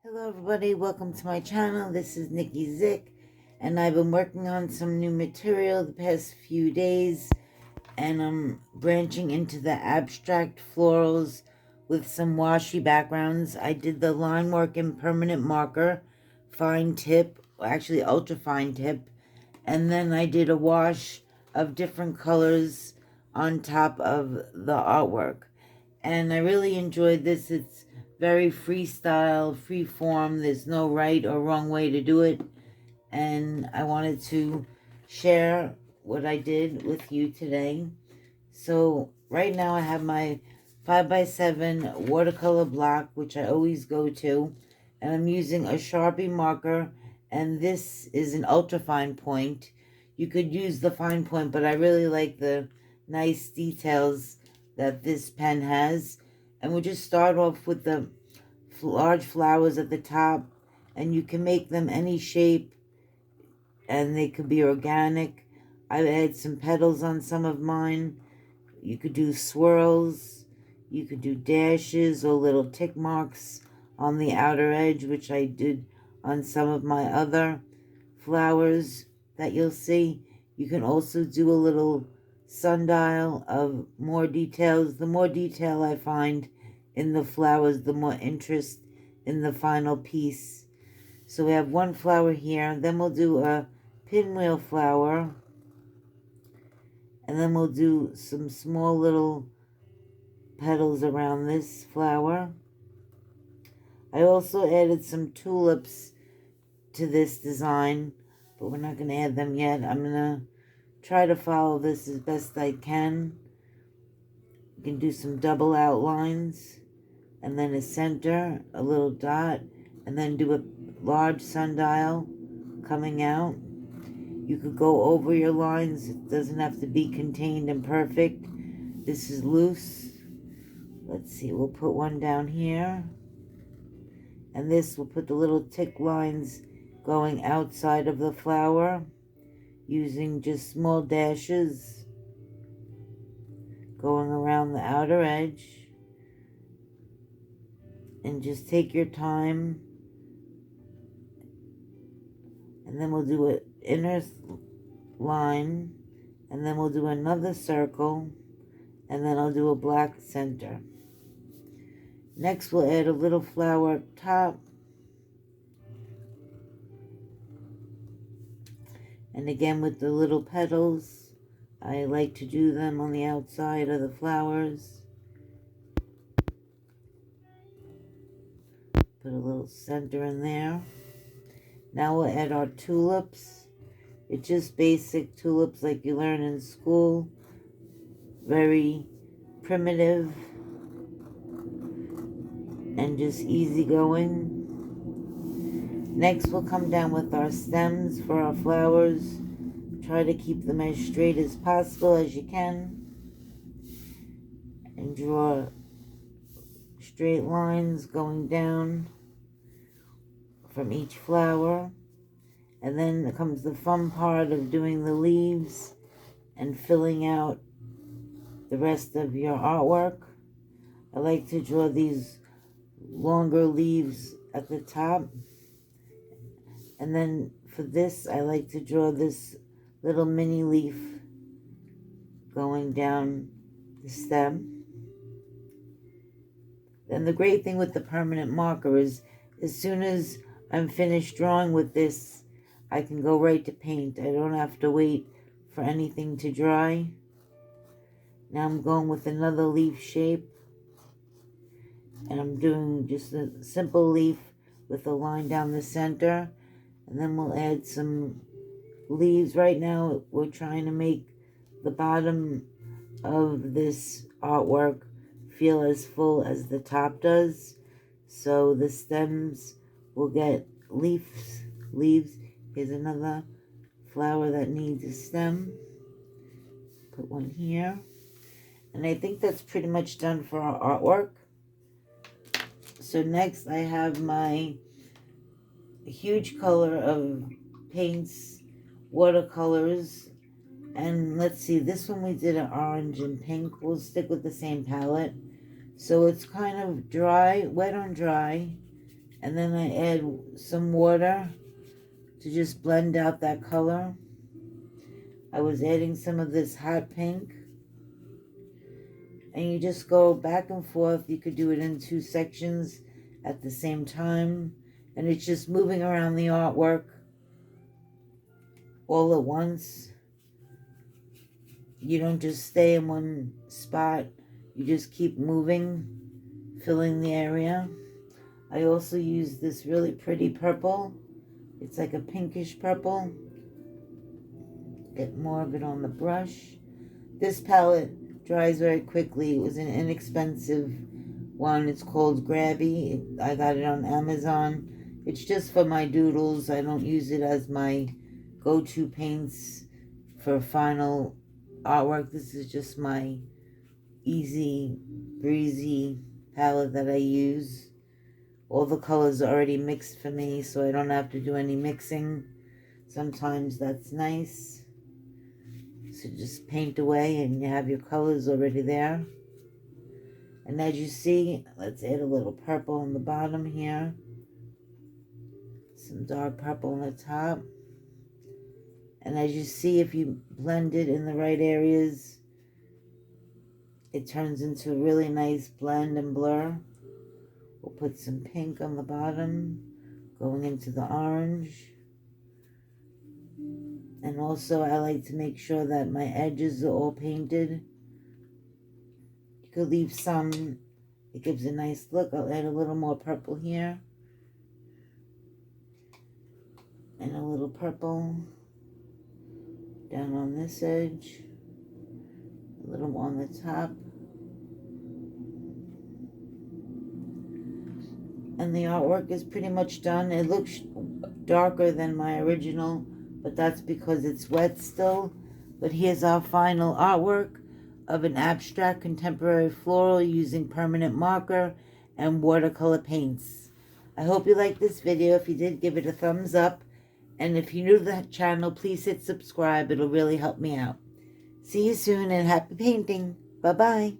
Hello everybody, welcome to my channel. This is Nikki Zick, and I've been working on some new material the past few days, and I'm branching into the abstract florals with some washy backgrounds. I did the line work in permanent marker, fine tip, actually ultra fine tip, and then I did a wash of different colors on top of the artwork. And I really enjoyed this. It's very freestyle, free form. There's no right or wrong way to do it. And I wanted to share what I did with you today. So right now I have my 5x7 watercolor block, which I always go to. And I'm using a Sharpie marker. And this is an ultra fine point. You could use the fine point, but I really like the nice details that this pen has. And we'll just start off with the large flowers at the top, and you can make them any shape, and they could be organic. I had some petals on some of mine. You could do swirls, you could do dashes or little tick marks on the outer edge, which I did on some of my other flowers that you'll see. You can also do a little sundial of more details. The more detail I find in the flowers, the more interest in the final piece. So we have one flower here, then we'll do a pinwheel flower, and then we'll do some small little petals around this flower. I also added some tulips to this design, but we're not going to add them yet. I'm going to try to follow this as best I can. You can do some double outlines, and then a center, a little dot, and then do a large sundial coming out. You could go over your lines. It doesn't have to be contained and perfect. This is loose. Let's see, we'll put one down here. And this will put the little tick lines going outside of the flower using just small dashes going around the outer edge. And just take your time. And then we'll do an inner line, and then we'll do another circle, and then I'll do a black center. Next we'll add a little flower up top, and again with the little petals, I like to do them on the outside of the flowers. Put a little center in there. Now we'll add our tulips. It's just basic tulips like you learn in school. Very primitive and just easygoing. Next we'll come down with our stems for our flowers. Try to keep them as straight as possible as you can. And draw straight lines going down from each flower. And then comes the fun part of doing the leaves and filling out the rest of your artwork. I like to draw these longer leaves at the top. And then for this, I like to draw this little mini leaf going down the stem. And the great thing with the permanent marker is as soon as I'm finished drawing with this, I can go right to paint. I don't have to wait for anything to dry. Now I'm going with another leaf shape. And I'm doing just a simple leaf with a line down the center. And then we'll add some leaves. Right now we're trying to make the bottom of this artwork feel as full as the top does. So the stems will get leaves. Here's another flower that needs a stem. Put one here. And I think that's pretty much done for our artwork. So next I have my huge color of paints, watercolors. And let's see, this one we did an orange and pink. We'll stick with the same palette. So it's kind of dry, wet on dry. And then I add some water to just blend out that color. I was adding some of this hot pink. And you just go back and forth. You could do it in 2 sections at the same time. And it's just moving around the artwork all at once. You don't just stay in one spot. You just keep moving, filling the area. I also use this really pretty purple. It's like a pinkish purple. Get more of it on the brush. This palette dries very quickly. It was an inexpensive one. It's called Grabby. I got it on Amazon. It's just for my doodles. I don't use it as my go-to paints for final artwork. This is just my easy, breezy palette that I use. All the colors are already mixed for me, so I don't have to do any mixing. Sometimes that's nice. So just paint away and you have your colors already there. And as you see, let's add a little purple on the bottom here. Some dark purple on the top. And as you see, if you blend it in the right areas, it turns into a really nice blend and blur. We'll put some pink on the bottom, going into the orange. And also I like to make sure that my edges are all painted. You could leave some, it gives a nice look. I'll add a little more purple here. And a little purple down on this edge. A little on the top. And the artwork is pretty much done. It looks darker than my original, but that's because it's wet still. But here's our final artwork of an abstract contemporary floral using permanent marker and watercolor paints. I hope you liked this video. If you did, give it a thumbs up. And if you're new to the channel, please hit subscribe. It'll really help me out. See you soon and happy painting. Bye-bye.